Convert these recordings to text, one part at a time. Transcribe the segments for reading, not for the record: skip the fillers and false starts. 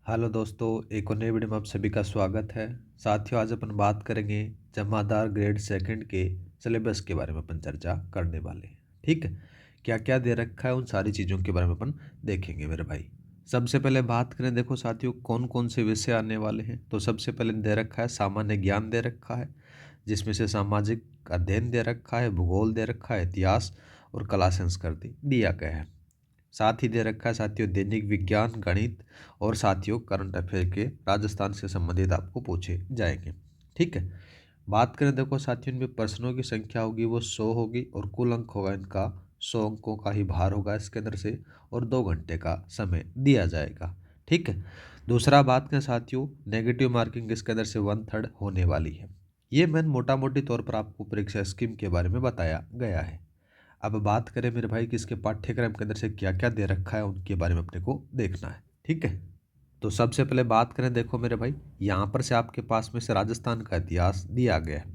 Hello दोस्तों, एक और नई वीडियो में आप सभी का स्वागत है। साथियों, आज अपन बात करेंगे जमादार ग्रेड सेकंड के सिलेबस के बारे में अपन चर्चा करने वाले हैं। ठीक है, क्या क्या दे रखा है उन सारी चीज़ों के बारे में अपन देखेंगे मेरे भाई। सबसे पहले बात करें, देखो साथियों, कौन कौन से विषय आने वाले हैं। तो सबसे पहले दे रखा है सामान्य ज्ञान दे रखा है, जिसमें से सामाजिक अध्ययन दे रखा है, भूगोल दे रखा है, इतिहास और कला संस्कृति दिया गया है। साथ ही दे रखा है साथियों दैनिक विज्ञान, गणित और साथियों करंट अफेयर के राजस्थान से संबंधित आपको पूछे जाएंगे। ठीक है, बात करें देखो साथियों, इनमें प्रश्नों की संख्या होगी वो 100 होगी और कुल अंक होगा इनका 100 अंकों का ही भार होगा इसके अंदर से, और 2 घंटे का समय दिया जाएगा। ठीक है, दूसरा बात करें साथियों, नेगेटिव मार्किंग इसके अंदर से 1/3 होने वाली है। ये मैंने मोटा मोटी तौर पर आपको परीक्षा स्कीम के बारे में बताया गया है। अब बात करें मेरे भाई कि इसके पाठ्यक्रम के अंदर से क्या क्या दे रखा है, उनके बारे में अपने को देखना है। ठीक है, तो सबसे पहले बात करें, देखो मेरे भाई, यहाँ पर से आपके पास में से राजस्थान का इतिहास दिया गया है।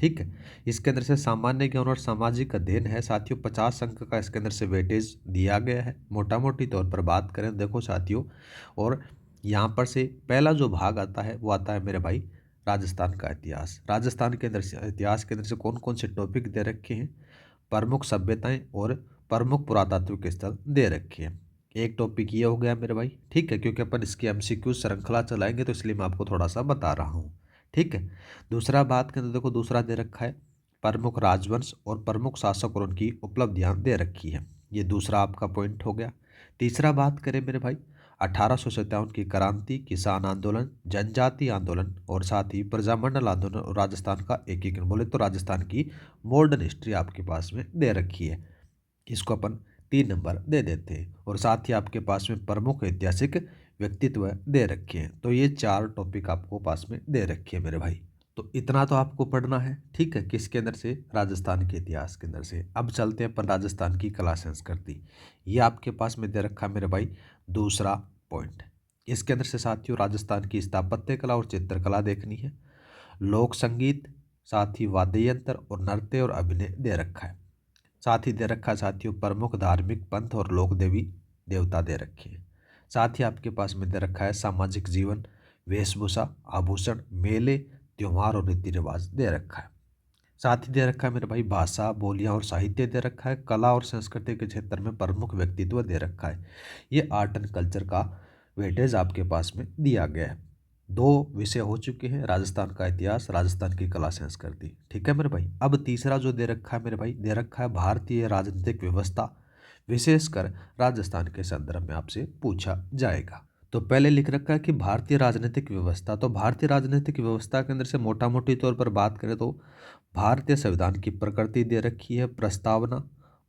ठीक है, इसके अंदर से सामान्य ज्ञान और सामाजिक अध्ययन है साथियों, 50 अंक का इसके अंदर से वेटेज दिया गया है। मोटा मोटी तौर पर बात करें देखो साथियों, और यहाँ पर से पहला जो भाग आता है वो आता है मेरे भाई राजस्थान का इतिहास। राजस्थान के अंदर से इतिहास के अंदर से कौन कौन से टॉपिक दे रखे हैं, प्रमुख सभ्यताएं और प्रमुख पुरातात्विक स्थल दे रखे हैं। एक टॉपिक ये हो गया मेरे भाई। ठीक है, क्योंकि अपन इसकी एमसीक्यू श्रृंखला चलाएंगे तो इसलिए मैं आपको थोड़ा सा बता रहा हूँ। ठीक है, दूसरा बात करें तो देखो, दूसरा दे रखा है प्रमुख राजवंश और प्रमुख शासक और उनकी उपलब्धियां दे रखी है। ये दूसरा आपका पॉइंट हो गया। तीसरा बात करें मेरे भाई, 1857 की क्रांति, किसान आंदोलन, जनजाति आंदोलन और साथ ही प्रजामंडल आंदोलन और राजस्थान का एकीकरण। बोले तो राजस्थान की मॉडर्न हिस्ट्री आपके पास में दे रखी है, इसको अपन 3 नंबर दे देते हैं। और साथ ही आपके पास में प्रमुख ऐतिहासिक व्यक्तित्व दे रखे हैं। तो ये 4 टॉपिक आपको पास में दे रखे हैं मेरे भाई। तो इतना तो आपको पढ़ना है। ठीक है, किसके अंदर से, राजस्थान के इतिहास के अंदर से। अब चलते हैं अपन राजस्थान की कला संस्कृति। ये आपके पास में दे रखा है मेरे भाई दूसरा पॉइंट। इसके अंदर से साथियों राजस्थान की स्थापत्य कला और चित्रकला देखनी है, लोक संगीत, साथ ही वाद्य यंत्र और नृत्य और अभिनय दे रखा है। साथ ही दे रखा है साथियों प्रमुख धार्मिक पंथ और लोक देवी देवता दे रखे हैं। साथ ही आपके पास में दे रखा है सामाजिक जीवन, वेशभूषा, आभूषण, मेले, त्योहार और रीति रिवाज दे रखा है। साथ ही दे रखा है मेरे भाई भाषा, बोलियां और साहित्य दे रखा है। कला और संस्कृति के क्षेत्र में प्रमुख व्यक्तित्व दे रखा है। ये आर्ट एंड कल्चर का वेटेज आपके पास में दिया गया है। 2 विषय हो चुके हैं, राजस्थान का इतिहास, राजस्थान की कला संस्कृति। ठीक है मेरे भाई। अब तीसरा जो दे रखा है मेरे भाई, दे रखा है भारतीय राजनीतिक व्यवस्था, विशेषकर राजस्थान के संदर्भ में आपसे पूछा जाएगा। तो पहले लिख रखा है कि भारतीय राजनीतिक व्यवस्था। तो भारतीय राजनीतिक व्यवस्था के अंदर से मोटा मोटी तौर पर बात करें तो भारतीय संविधान की प्रकृति दे रखी है, प्रस्तावना,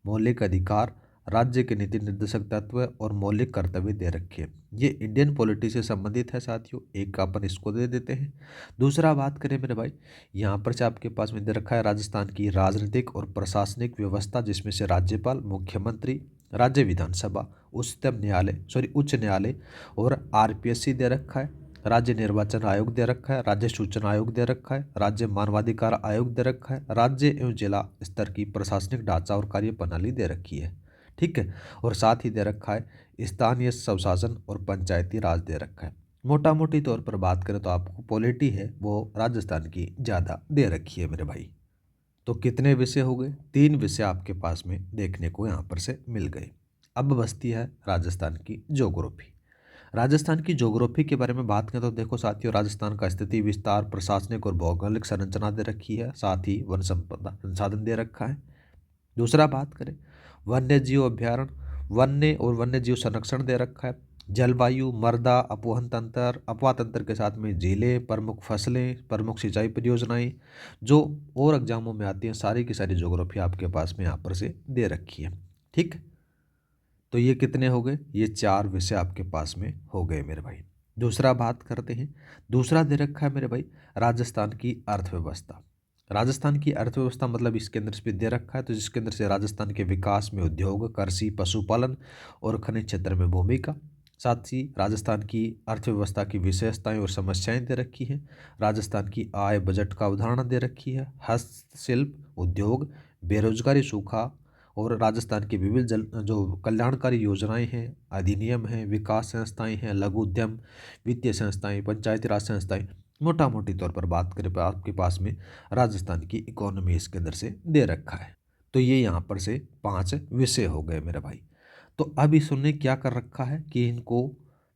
मौलिक अधिकार, राज्य के नीति निर्देशक तत्व और मौलिक कर्तव्य दे रखे हैं। ये इंडियन पॉलिटी से संबंधित है साथियों, एक अपन इसको दे देते हैं। दूसरा बात करें मेरे भाई, यहाँ पर से आपके पास में दे रखा है राजस्थान की राजनीतिक और प्रशासनिक व्यवस्था, जिसमें से राज्यपाल, मुख्यमंत्री, राज्य विधानसभा, उच्च न्यायालय और आरपीएससी दे रखा है। राज्य निर्वाचन आयोग दे रखा है, राज्य सूचना आयोग दे रखा है, राज्य मानवाधिकार आयोग दे रखा है, राज्य एवं जिला स्तर की प्रशासनिक ढांचा और कार्य प्रणाली दे रखी है। ठीक है, और साथ ही दे रखा है स्थानीय स्वशासन और पंचायती राज दे रखा है। मोटा मोटी तौर पर बात करें तो आपको पॉलिटी है वो राजस्थान की ज़्यादा दे रखी है मेरे भाई। तो कितने विषय हो गए, 3 विषय आपके पास में देखने को यहाँ पर से मिल गए। अब बचती है राजस्थान की ज्योग्राफी। राजस्थान की ज्योग्राफी के बारे में बात करें तो देखो साथियों, राजस्थान का स्थिति, विस्तार, प्रशासनिक और भौगोलिक संरचना दे रखी है, साथ ही वन संपदा संसाधन दे रखा है। दूसरा बात करें, वन्य जीव अभ्यारण्य, वन्य और वन्य जीव संरक्षण दे रखा है। जलवायु, मृदा अपवहन तंत्र, अपवा तंत्र के साथ में झीलें, प्रमुख फसलें, प्रमुख सिंचाई परियोजनाएं जो और एग्जामों में आती हैं, सारी की सारी ज्योग्राफी आपके पास में यहाँ पर से दे रखी है। ठीक, तो ये कितने हो गए, ये 4 विषय आपके पास में हो गए मेरे भाई। दूसरा बात करते हैं, दूसरा दे रखा है मेरे भाई राजस्थान की अर्थव्यवस्था। राजस्थान की अर्थव्यवस्था मतलब इसके अंदर से दे रखा है, तो जिसके अंदर से राजस्थान के विकास में उद्योग, कृषि, पशुपालन और खनिज क्षेत्र में भूमिका, साथ ही राजस्थान की अर्थव्यवस्था की विशेषताएं और समस्याएं दे रखी हैं। राजस्थान की आय बजट का उदाहरण दे रखी है, हस्तशिल्प उद्योग, बेरोजगारी, सूखा और राजस्थान की विभिन्न जो कल्याणकारी योजनाएं हैं, अधिनियम हैं, विकास संस्थाएं हैं, लघु उद्यम, वित्तीय संस्थाएं, पंचायती राज संस्थाएं, मोटा मोटी तौर पर बात करें तो आपके पास में राजस्थान की इकोनॉमी इसके अंदर से दे रखा है। तो ये यहाँ पर से 5 विषय हो गए मेरे भाई। तो अब इसने क्या कर रखा है कि इनको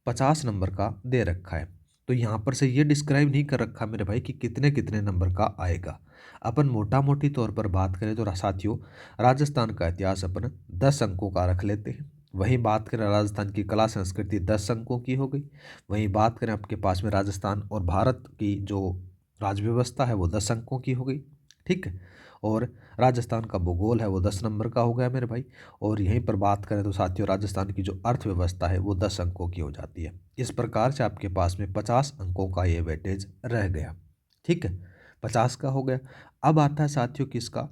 50 नंबर का दे रखा है। तो यहाँ पर से ये डिस्क्राइब नहीं कर रखा मेरे भाई कि कितने कितने नंबर का आएगा। अपन मोटा मोटी तौर पर बात करें तो साथियों, राजस्थान का इतिहास अपन 10 अंकों का रख लेते हैं। वहीं बात करें राजस्थान की कला संस्कृति 10 अंकों की हो गई। वहीं बात करें आपके पास में राजस्थान और भारत की जो राज्य व्यवस्था है वो 10 अंकों की हो गई। ठीक है। और राजस्थान का भूगोल है वो 10 नंबर का हो गया मेरे भाई। और यहीं पर बात करें तो साथियों, राजस्थान की जो अर्थव्यवस्था है वो 10 अंकों की हो जाती है। इस प्रकार से आपके पास में 50 अंकों का ये वेटेज रह गया। ठीक है, 50 का हो गया। अब आता है साथियों किसका,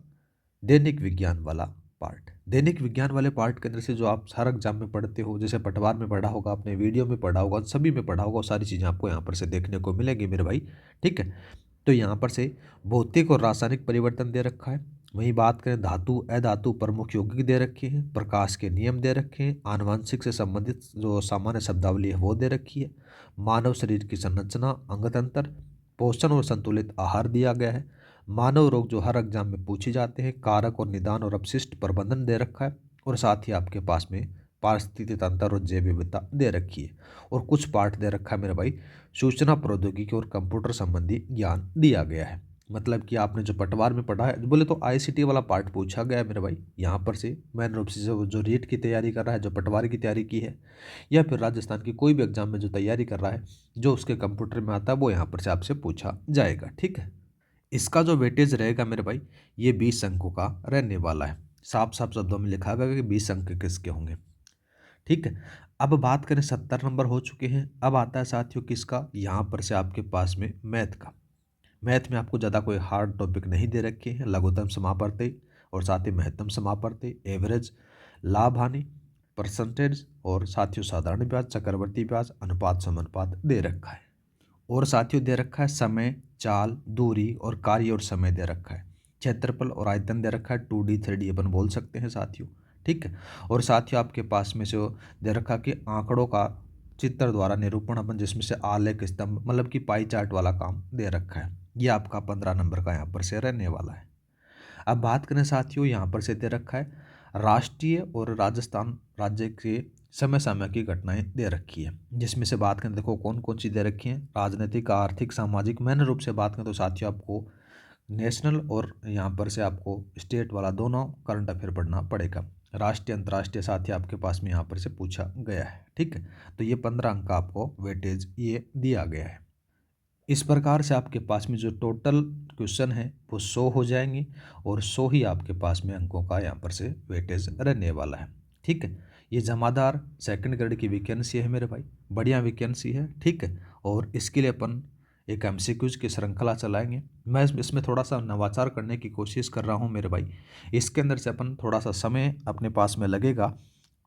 दैनिक विज्ञान वाला पार्ट। दैनिक विज्ञान वाले पार्ट के अंदर से जो आप हर एग्जाम में पढ़ते हो, जैसे पटवार में पढ़ा होगा, आपने वीडियो में पढ़ा होगा, सभी में पढ़ा होगा, वो सारी चीज़ें आपको यहाँ पर से देखने को मिलेंगी मेरे भाई। ठीक है। तो यहाँ पर से भौतिक और रासायनिक परिवर्तन दे रखा है। वहीं बात करें धातु अधातु प्रमुख यौगिक दे रखे हैं, प्रकाश के नियम दे रखे हैं, आनुवंशिक से संबंधित जो सामान्य शब्दावली है वो दे रखी है, मानव शरीर की संरचना, अंगतंत्र, पोषण और संतुलित आहार दिया गया है, मानव रोग जो हर एग्जाम में पूछे जाते हैं, कारक और निदान और अपशिष्ट प्रबंधन दे रखा है, और साथ ही आपके पास में पारिस्थितिकी तंत्र और जैव विविधता दे रखी है। और कुछ पार्ट दे रखा है मेरे भाई, सूचना प्रौद्योगिकी और कंप्यूटर संबंधी ज्ञान दिया गया है। मतलब कि आपने जो पटवार में पढ़ा है, बोले तो आईसीटी वाला पार्ट पूछा गया है मेरे भाई। यहाँ पर से मेन रूप से जो रीट की तैयारी कर रहा है, जो पटवार की तैयारी की है, या फिर राजस्थान की कोई भी एग्जाम में जो तैयारी कर रहा है, जो उसके कंप्यूटर में आता है वो यहाँ पर से आपसे पूछा जाएगा। ठीक है। इसका जो वेटेज रहेगा मेरे भाई, ये 20 अंकों का रहने वाला है। साफ साफ शब्दों में लिखा गया कि 20 अंक किसके होंगे। ठीक है। अब बात करें 70 नंबर हो चुके हैं। अब आता है साथियों किसका, यहाँ पर से आपके पास में मैथ का। मैथ में आपको ज़्यादा कोई हार्ड टॉपिक नहीं दे रखे हैं। लघुत्तम समापत्ति और साथ ही महत्तम समापत्ति, एवरेज, लाभ हानि, परसेंटेज, और साथियों साधारण ब्याज, चक्रवर्ती ब्याज, अनुपात समानुपात दे रखा है। और साथियों दे रखा है समय, चाल, दूरी और कार्य और समय दे रखा है। क्षेत्रफल और आयतन दे रखा है, 2D 3D अपन बोल सकते हैं साथियों। ठीक है। और साथियों आपके पास में से दे रखा कि आंकड़ों का चित्र द्वारा निरूपण अपन, जिसमें से आलेख स्तंभ मतलब कि पाई चार्ट वाला काम दे रखा है। ये आपका 15 नंबर का यहाँ पर से रहने वाला है। अब बात करें साथियों, यहाँ पर से दे रखा है राष्ट्रीय और राजस्थान राज्य के समय समय की घटनाएं दे रखी है। जिसमें से बात करें, देखो कौन कौन सी दे रखी हैं, राजनीतिक, आर्थिक, सामाजिक। मैंने रूप से बात करें तो साथियों आपको नेशनल और यहाँ पर से आपको स्टेट वाला दोनों करंट अफेयर पढ़ना पड़ेगा। राष्ट्रीय अंतर्राष्ट्रीय साथी आपके पास में यहाँ पर से पूछा गया है। ठीक है। तो ये 15 अंक का आपको वेटेज ये दिया गया है। इस प्रकार से आपके पास में जो टोटल क्वेश्चन है वो 100 हो जाएंगे, और 100 ही आपके पास में अंकों का यहाँ पर से वेटेज रहने वाला है। ठीक है। ये जमादार सेकंड ग्रेड की वैकेंसी है मेरे भाई, बढ़िया वैकेंसी है। ठीक है। और इसके लिए अपन एक एमसीक्यूज की श्रृंखला चलाएंगे। मैं इसमें थोड़ा सा नवाचार करने की कोशिश कर रहा हूँ मेरे भाई। इसके अंदर से अपन थोड़ा सा समय अपने पास में लगेगा,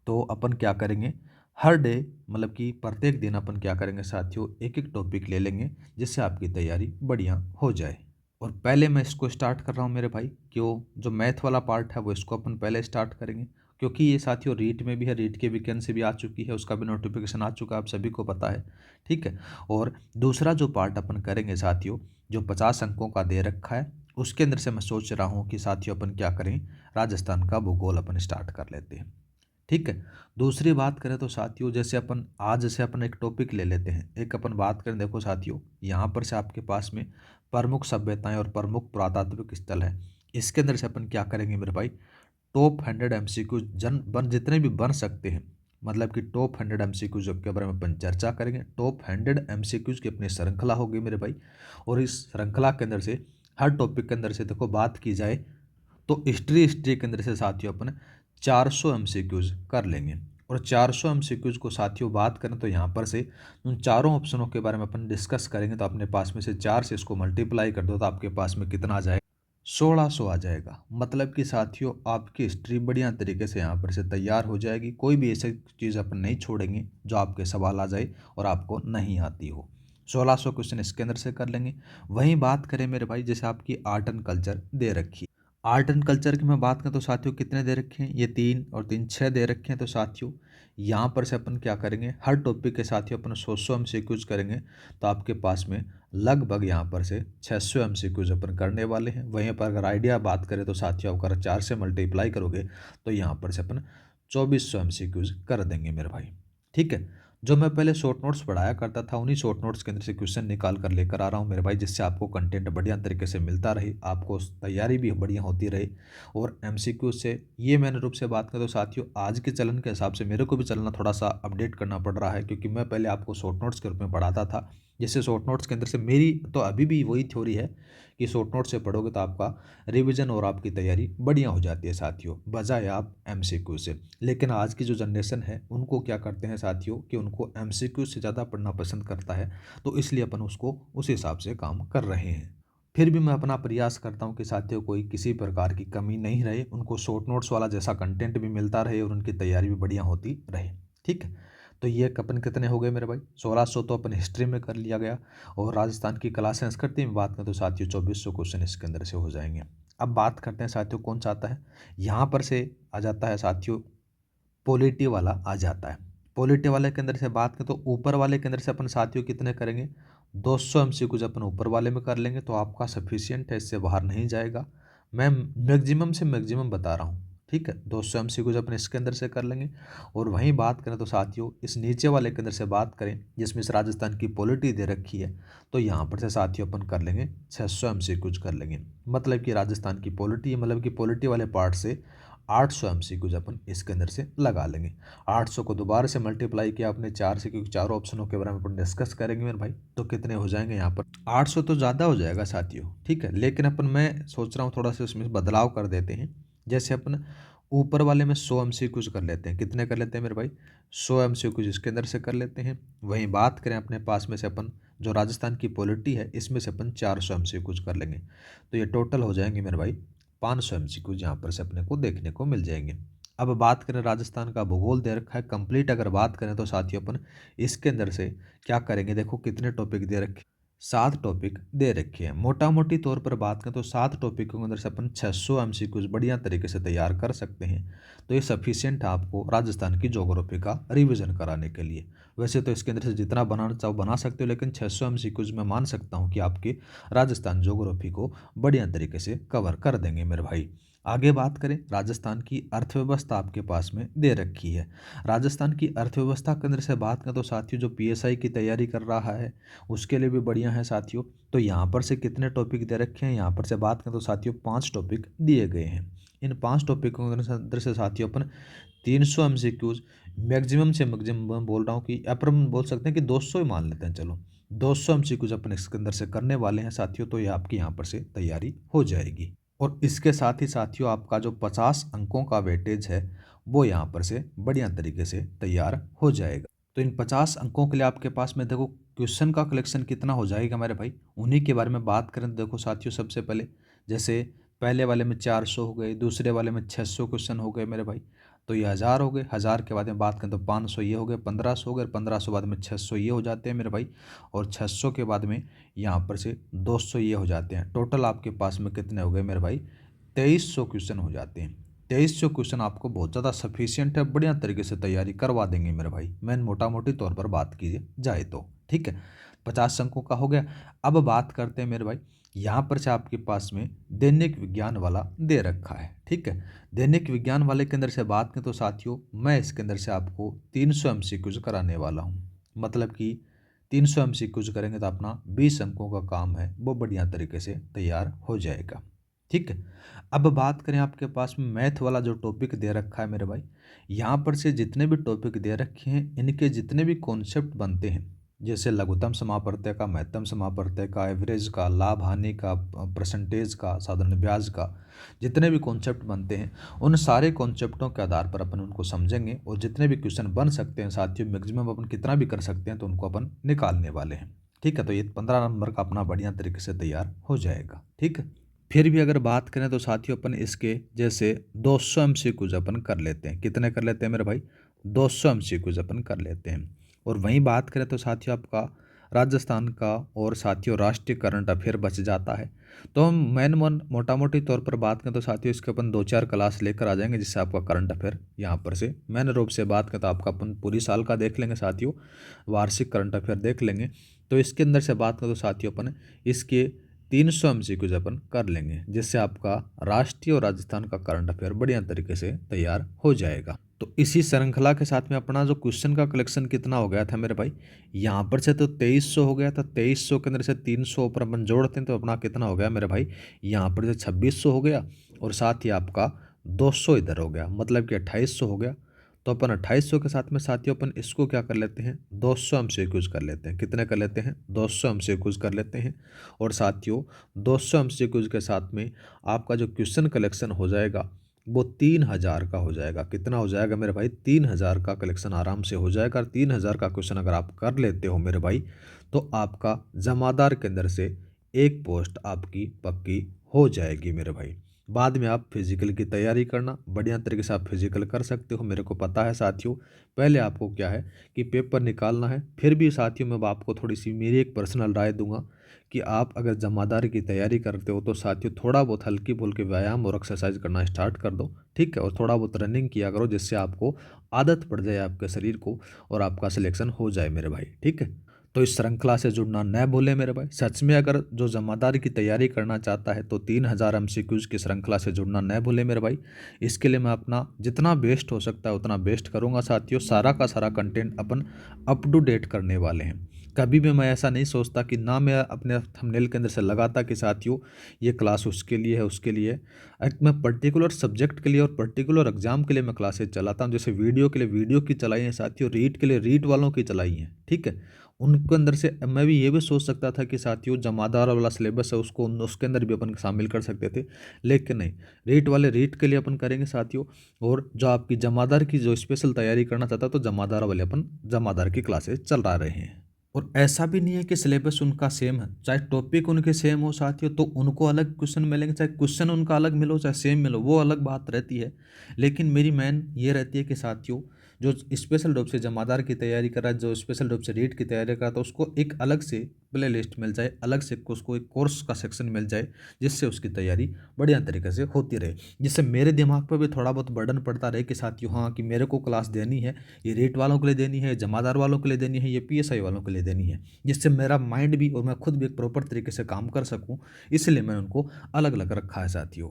तो अपन क्या करेंगे, हर डे मतलब कि प्रत्येक दिन अपन क्या करेंगे साथियों, एक एक टॉपिक ले लेंगे, जिससे आपकी तैयारी बढ़िया हो जाए। और पहले मैं इसको स्टार्ट कर रहा हूँ मेरे भाई, क्यों, जो मैथ वाला पार्ट है वो इसको अपन पहले स्टार्ट करेंगे, क्योंकि ये साथियों रीट में भी है, रीट की वैकेंसी भी आ चुकी है, उसका भी नोटिफिकेशन आ चुका है, आप सभी को पता है। ठीक है। और दूसरा जो पार्ट अपन करेंगे साथियों, जो 50 अंकों का दे रखा है, उसके अंदर से मैं सोच रहा हूँ कि साथियों अपन क्या करें, राजस्थान का भूगोल अपन स्टार्ट कर लेते हैं। ठीक है। दूसरी बात करें तो साथियों, जैसे अपन एक टॉपिक ले लेते हैं, एक अपन बात करें, देखो साथियों यहाँ पर से आपके पास में प्रमुख सभ्यताएं और प्रमुख पुरातात्विक स्थल है। इसके अंदर से अपन क्या करेंगे मेरे भाई, टॉप 100 MCQ जितने भी बन सकते हैं, मतलब कि टॉप 100 MCQ के बारे में अपन चर्चा करेंगे। टॉप 100 MCQ की अपनी श्रृंखला होगी मेरे भाई। और इस श्रृंखला के अंदर से हर टॉपिक के अंदर से देखो बात की जाए तो हिस्ट्री के अंदर से साथियों अपन 400 MCQs कर लेंगे। और 400 MCQs को साथियों बात करें तो यहाँ पर से उन चारों ऑप्शनों के बारे में अपन डिस्कस करेंगे। तो अपने पास में से 4 से इसको मल्टीप्लाई कर दो तो आपके पास में कितना आ जाएगा, 1600 आ जाएगा। मतलब कि साथियों आपकी हिस्ट्री बढ़िया तरीके से यहाँ पर से तैयार हो जाएगी। कोई भी ऐसी चीज़ अपन नहीं छोड़ेंगे जो आपके सवाल आ जाए और आपको नहीं आती हो। 1600 क्वेश्चन इसके अंदर से कर लेंगे। वहीं बात करें मेरे भाई, जैसे आपकी आर्ट एंड कल्चर दे रखी, आर्ट एंड कल्चर की मैं बात करें तो साथियों कितने दे रखे हैं, ये 3 और 3 6 दे रखे हैं। तो साथियों यहाँ पर से अपन क्या करेंगे, हर टॉपिक के साथियों अपन 100 MCQs करेंगे। तो आपके पास में लगभग यहाँ पर से 600 MCQs अपन करने वाले हैं। वहीं पर अगर आइडिया बात करें तो साथियों अगर 4 से मल्टीप्लाई करोगे तो यहाँ पर से अपन 2400 MCQs कर देंगे मेरे भाई। ठीक है, जो मैं पहले शॉर्ट नोट्स पढ़ाया करता था उन्हीं शॉर्ट नोट्स के अंदर से क्वेश्चन निकाल कर लेकर आ रहा हूँ मेरे भाई, जिससे आपको कंटेंट बढ़िया तरीके से मिलता रहे, आपको तैयारी भी बढ़िया होती रहे। और एमसीक्यू से ये मैंने रूप से बात करें तो साथियों आज के चलन के हिसाब से मेरे को भी चलना थोड़ा सा अपडेट करना पड़ रहा है, क्योंकि मैं पहले आपको शॉर्ट नोट्स के रूप में पढ़ाता था। जैसे शॉर्ट नोट्स के अंदर से मेरी तो अभी भी वही थ्योरी है कि शॉर्ट नोट से पढ़ोगे तो आपका रिवीजन और आपकी तैयारी बढ़िया हो जाती है साथियों, बजाय आप एमसीक्यू से। लेकिन आज की जो जनरेशन है उनको क्या करते हैं साथियों कि उनको एमसीक्यू से ज़्यादा पढ़ना पसंद करता है, तो इसलिए अपन उसको उस हिसाब से काम कर रहे हैं। फिर भी मैं अपना प्रयास करता हूँ कि साथियों कोई किसी प्रकार की कमी नहीं रहे, उनको शॉर्ट नोट्स वाला जैसा कंटेंट भी मिलता रहे और उनकी तैयारी भी बढ़िया होती रहे। ठीक है, तो ये अपन कितने हो गए मेरे भाई, 1600 तो अपन हिस्ट्री में कर लिया गया। और राजस्थान की कला संस्कृति में बात करें तो साथियों 2400 क्वेश्चन इसके अंदर से हो जाएंगे। अब बात करते हैं साथियों कौन सा आता है, यहाँ पर से आ जाता है साथियों पॉलिटी वाला आ जाता है। पॉलिटी वाले के अंदर से बात करें तो ऊपर वाले के अंदर से अपन साथियों कितने करेंगे, 200 MCQs अपन ऊपर वाले में कर लेंगे तो आपका सफिशियंट है, इससे बाहर नहीं जाएगा। मैं मैक्सिमम से मैक्सिमम बता रहा हूँ। ठीक है, 200 MCQs अपन इसके अंदर से कर लेंगे। और वहीं बात करें तो साथियों इस नीचे वाले के अंदर से बात करें जिसमें से राजस्थान की पॉलिटी दे रखी है, तो यहाँ पर से साथियों अपन कर लेंगे 600 MCQs कर लेंगे। मतलब कि राजस्थान की पॉलिटी मतलब कि पॉलिटी वाले पार्ट से 800 MCQs अपन इसके अंदर से लगा लेंगे। 800 को दोबारा से मल्टीप्लाई किया आपने 4 से, क्योंकि चारों ऑप्शनों के बारे में अपन डिस्कस करेंगे मेरे भाई। तो कितने हो जाएंगे यहाँ पर, 800 तो ज़्यादा हो जाएगा साथियों। ठीक है, लेकिन अपन मैं सोच रहा हूँ थोड़ा सा इसमें बदलाव कर देते हैं। जैसे अपन ऊपर वाले में 100 MCQs कर लेते हैं, कितने कर लेते हैं मेरे भाई, 100 MCQs इसके अंदर से कर लेते हैं। वहीं बात करें अपने पास में से अपन जो राजस्थान की पॉलिटी है इसमें से अपन 400 MCQs कर लेंगे। तो ये टोटल हो जाएंगे मेरे भाई 500 MCQs यहाँ पर से अपने को देखने को मिल जाएंगे। अब बात करें राजस्थान का भूगोल दे रखा है कंप्लीट, अगर बात करें तो साथियों अपन इसके अंदर से क्या करेंगे, देखो कितने टॉपिक दे रखे, 7 टॉपिक दे रखे हैं। मोटा मोटी तौर पर बात करें तो 7 टॉपिकों के अंदर से अपन 600 MCQs बढ़िया तरीके से तैयार कर सकते हैं। तो ये सफिशियंट है आपको राजस्थान की ज्योग्राफी का रिवीजन कराने के लिए। वैसे तो इसके अंदर से जितना बनाना चाहो बना सकते हो, लेकिन 600 MCQs मैं मान सकता हूँ कि आपके राजस्थान ज्योग्राफी को बढ़िया तरीके से कवर कर देंगे मेरे भाई। आगे बात करें राजस्थान की अर्थव्यवस्था आपके पास में दे रखी है। राजस्थान की अर्थव्यवस्था के अंदर से बात करें तो साथियों जो PSI की तैयारी कर रहा है उसके लिए भी बढ़िया है साथियों। तो यहाँ पर से कितने टॉपिक दे रखे हैं, यहाँ पर से बात करें तो साथियों 5 टॉपिक दिए गए हैं। इन 5 टॉपिकों के अंदर से साथियों अपन 300 MCQs मैक्सिमम से मैक्सिमम बोल रहा हूँ कि अपन बोल सकते हैं कि 200 ही मान लेते हैं, चलो 200 MCQs अपन इसके अंदर से करने वाले हैं साथियों। तो ये आपकी यहाँ पर से तैयारी हो जाएगी। और इसके साथ ही साथियों आपका जो 50 अंकों का वेटेज है वो यहाँ पर से बढ़िया तरीके से तैयार हो जाएगा। तो इन 50 अंकों के लिए आपके पास में देखो क्वेश्चन का कलेक्शन कितना हो जाएगा मेरे भाई, उन्हीं के बारे में बात करें तो देखो साथियों सबसे पहले जैसे पहले वाले में 400 हो गए, दूसरे वाले में 600 क्वेश्चन हो गए मेरे भाई। तो ये 1000 हो गए, 1000 के बाद में बात करें तो 500 ये हो गए, 1500 हो गए, 1500 बाद में 600 ये हो जाते हैं मेरे भाई। और 600 के बाद में यहाँ पर से 200 ये हो जाते हैं। टोटल आपके पास में कितने हो गए मेरे भाई, 2300 क्वेश्चन हो जाते हैं। 2300 क्वेश्चन आपको बहुत ज़्यादा सफिशियंट है, बढ़िया तरीके से तैयारी करवा देंगे मेरे भाई, मैं मोटा मोटी तौर पर बात की जाए तो। ठीक है, 50 अंकों का हो गया। अब बात करते हैं मेरे भाई, यहाँ पर से आपके पास में दैनिक विज्ञान वाला दे रखा है। ठीक है, दैनिक विज्ञान वाले के अंदर से बात करें तो साथियों मैं इसके अंदर से आपको 300 MCQs कराने वाला हूँ। मतलब कि 300 MCQs करेंगे तो अपना 20 अंकों का काम है वो बढ़िया तरीके से तैयार हो जाएगा। ठीक है, अब बात करें आपके पास में मैथ वाला जो टॉपिक दे रखा है मेरे भाई, यहाँ पर से जितने भी टॉपिक दे रखे हैं इनके जितने भी कॉन्सेप्ट बनते हैं, जैसे लघुत्तम समापवर्तय का, महत्तम समापवर्तय का, एवरेज का, लाभ हानि का, परसेंटेज का, साधारण ब्याज का, जितने भी कॉन्सेप्ट बनते हैं उन सारे कॉन्सेप्टों के आधार पर अपन उनको समझेंगे। और जितने भी क्वेश्चन बन सकते हैं साथियों मैक्सिमम अपन कितना भी कर सकते हैं तो उनको अपन निकालने वाले हैं। ठीक है, तो ये 15 नंबर का अपना बढ़िया तरीके से तैयार हो जाएगा। ठीक है, फिर भी अगर बात करें तो साथियों अपन इसके जैसे 200 MCQs अपन कर लेते हैं, कितने कर लेते हैं मेरे भाई, 200 MCQs अपन कर लेते हैं। और वहीं बात करें तो साथियों आपका राजस्थान का और साथियों राष्ट्रीय करंट अफेयर बच जाता है। तो हम मोटा मोटी तौर पर बात करें तो साथियों इसके अपन 2-4 क्लास लेकर आ जाएंगे, जिससे आपका करंट अफेयर यहाँ पर से मेन रूप से बात करें तो आपका अपन पूरी साल का देख लेंगे साथियों, वार्षिक करंट अफेयर देख लेंगे। तो इसके अंदर से बात करें तो साथियों अपन इसके 300 एमसीक्यूज अपन कर लेंगे, जिससे आपका राष्ट्रीय और राजस्थान का करंट अफेयर बढ़िया तरीके से तैयार हो जाएगा। तो इसी श्रृंखला के साथ में अपना जो क्वेश्चन का कलेक्शन कितना हो गया था मेरे भाई, यहाँ पर से तो 2300 हो गया था। 2300 के अंदर से 300 ऊपर अपन जोड़ते हैं तो अपना कितना हो गया मेरे भाई, यहाँ पर से 2600 हो गया और साथ ही आपका 200 इधर हो गया, मतलब कि 2800 हो गया। तो अपन 2800 के साथ में साथियों अपन इसको क्या कर लेते हैं, 200 एमसीक्यूज कर लेते हैं। कितने कर लेते हैं, 200 एमसीक्यूज कर लेते हैं। और साथियों 200 एमसीक्यूज के साथ में आपका जो क्वेश्चन कलेक्शन हो जाएगा वो 3000 का हो जाएगा। कितना हो जाएगा मेरे भाई, 3000 का कलेक्शन आराम से हो जाएगा। और 3000 का क्वेश्चन अगर आप कर लेते हो मेरे भाई, तो आपका जमादार के अंदर से एक पोस्ट आपकी पक्की हो जाएगी मेरे भाई। बाद में आप फिजिकल की तैयारी करना, बढ़िया तरीके से आप फिजिकल कर सकते हो, मेरे को पता है साथियों। पहले आपको क्या है कि पेपर निकालना है, फिर भी साथियों मैं आपको थोड़ी सी मेरी एक पर्सनल राय दूंगा कि आप अगर जमादारी की तैयारी करते हो तो साथियों थोड़ा बहुत हल्की फुल्की व्यायाम और एक्सरसाइज करना स्टार्ट कर दो, ठीक है। और थोड़ा बहुत रनिंग किया करो, जिससे आपको आदत पड़ जाए आपके शरीर को और आपका सिलेक्शन हो जाए मेरे भाई, ठीक है। तो इस श्रृंखला से जुड़ना न भूलें मेरे भाई। सच में अगर जो जमादारी की तैयारी करना चाहता है तो 3000 एमसीक्यूज की श्रृंखला से जुड़ना न भूलें मेरे भाई। इसके लिए मैं अपना जितना बेस्ट हो सकता है उतना बेस्ट करूंगा साथियों। सारा का सारा कंटेंट अपन अप टू डेट करने वाले हैं। कभी भी मैं ऐसा नहीं सोचता कि ना मैं अपने थंबनेल के अंदर से लगाता कि साथियों ये क्लास उसके लिए है उसके लिए। मैं पर्टिकुलर सब्जेक्ट के लिए और पर्टिकुलर एग्जाम के लिए मैं क्लासेज चलाता हूँ। जैसे वीडियो के लिए वीडियो की चलाई है साथियों, रीट के लिए रीट वालों की चलाई है, ठीक है। उनके अंदर से मैं भी ये भी सोच सकता था कि साथियों जमादार वाला सिलेबस है उसको उसके अंदर भी अपन शामिल कर सकते थे, लेकिन नहीं, रीट वाले रीट के लिए अपन करेंगे साथियों। और जो आपकी जमादार की जो स्पेशल तैयारी करना चाहता तो जमादार वाले अपन जमादार की क्लासेज चला रहे हैं। और ऐसा भी नहीं है कि सिलेबस उनका सेम है, चाहे टॉपिक उनके सेम हो साथियों तो उनको अलग क्वेश्चन मिलेंगे, चाहे क्वेश्चन उनका अलग मिलो चाहे सेम मिलो, वो अलग बात रहती है। लेकिन मेरी मेन ये रहती है कि साथियों जो स्पेशल रूप से जमादार की तैयारी कर रहा है, जो स्पेशल रूप से रीट की तैयारी कर रहा है, तो उसको एक अलग से प्ले लिस्ट मिल जाए, अलग से उसको एक कोर्स का सेक्शन मिल जाए, जिससे उसकी तैयारी बढ़िया तरीके से होती रहे, जिससे मेरे दिमाग पर भी थोड़ा बहुत बर्डन पड़ता रहे कि साथियों हाँ कि मेरे को क्लास देनी है, ये रेट वालों के लिए देनी है, जमादार वालों के लिए देनी है, ये पीएसआई वालों के लिए देनी है, जिससे मेरा माइंड भी और मैं खुद भी एक प्रॉपर तरीके से काम कर सकूं। इसलिए मैंने उनको अलग अलग रखा है साथियों।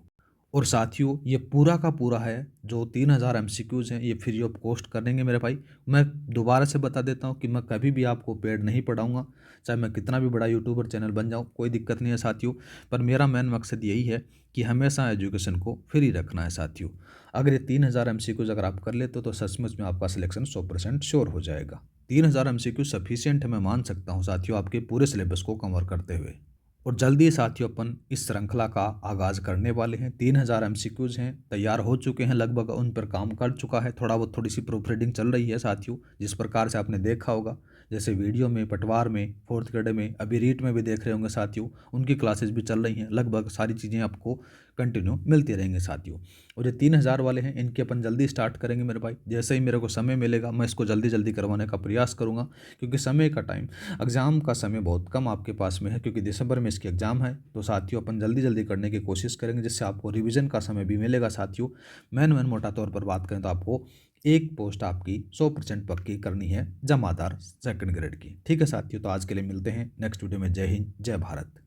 और साथियों ये पूरा का पूरा है जो 3000 एमसीक्यूज हैं, ये फ्री ऑफ कॉस्ट करेंगे मेरे भाई। मैं दोबारा से बता देता हूँ कि मैं कभी भी आपको पेड नहीं पढ़ाऊँगा, चाहे मैं कितना भी बड़ा यूट्यूबर चैनल बन जाऊँ, कोई दिक्कत नहीं है साथियों। पर मेरा मेन मकसद यही है कि हमेशा एजुकेशन को फ्री रखना है साथियों। अगर ये 3000 एमसीक्यूज अगर आप कर लेते हो तो सचमुच में आपका सिलेक्शन 100% श्योर हो जाएगा। 3000 एमसीक्यू सफिशियंट है मैं मान सकता हूँ साथियों आपके पूरे सिलेबस को कवर करते हुए। और जल्दी ही साथियों अपन इस श्रृंखला का आगाज़ करने वाले हैं। 3000 एमसीक्यूज हैं, तैयार हो चुके हैं लगभग, उन पर काम कर चुका है, थोड़ा बहुत थोड़ी सी प्रूफ रीडिंग चल रही है साथियों। जिस प्रकार से आपने देखा होगा, जैसे वीडियो में, पटवार में, फोर्थ ग्रेड में, अभी रीट में भी देख रहे होंगे साथियों, उनकी क्लासेज भी चल रही हैं। लगभग सारी चीज़ें आपको कंटिन्यू मिलती रहेंगी साथियों। और ये 3000 वाले हैं, इनके अपन जल्दी स्टार्ट करेंगे मेरे भाई। जैसे ही मेरे को समय मिलेगा मैं इसको जल्दी जल्दी करवाने का प्रयास करूँगा, क्योंकि समय का टाइम, एग्ज़ाम का समय बहुत कम आपके पास में है, क्योंकि दिसंबर में इसकी एग्ज़ाम है। तो साथियों अपन जल्दी जल्दी करने की कोशिश करेंगे, जिससे आपको रिवीजन का समय भी मिलेगा साथियों। मैन मोटा तौर पर बात करें तो आपको एक पोस्ट आपकी 100% पक्की करनी है, जमादार सेकंड ग्रेड की, ठीक है साथियों। तो आज के लिए मिलते हैं नेक्स्ट वीडियो में। जय हिंद, जय भारत।